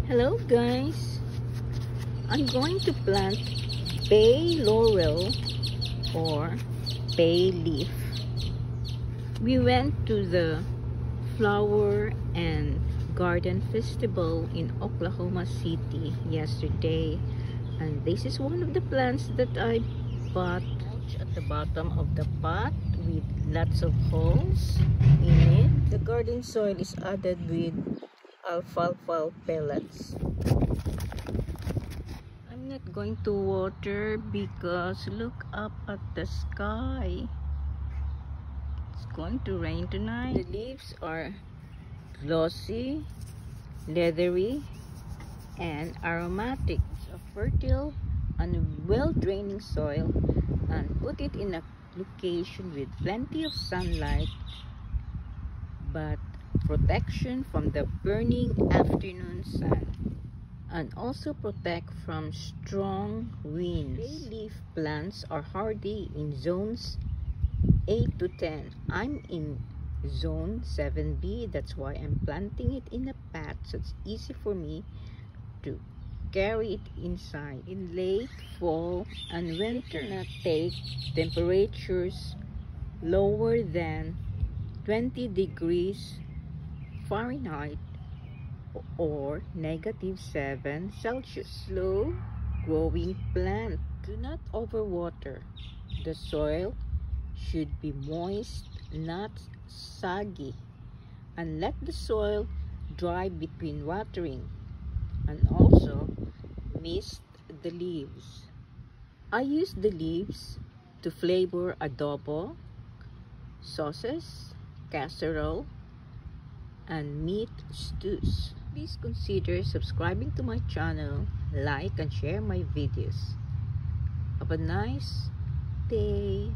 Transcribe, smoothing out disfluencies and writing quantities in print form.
Hello guys, I'm going to plant bay laurel or bay leaf. We went to the flower and garden festival in Oklahoma City yesterday, and this is one of the plants that I bought at the bottom of the pot with lots of holes in it. The garden soil is added with alfalfa pellets. I'm not going to water because look up at the sky. It's going to rain tonight. The leaves are glossy, leathery, and aromatic. It's a fertile and well-draining soil, and put it in a location with plenty of sunlight but protection from the burning afternoon sun, and also protect from strong winds. Bay leaf plants are hardy in zones 8 to 10. I'm in zone 7B, that's why I'm planting it in a pot so it's easy for me to carry it inside. In late fall and winter, it cannot take temperatures lower than 20 degrees Fahrenheit or -7 Celsius. Slow growing plant. Do not overwater. The soil should be moist, not soggy, and let the soil dry between watering, and also mist the leaves. I use the leaves to flavor adobo, sauces, casserole, and meat stews. Please consider subscribing to my channel, like and share my videos. Have a nice day.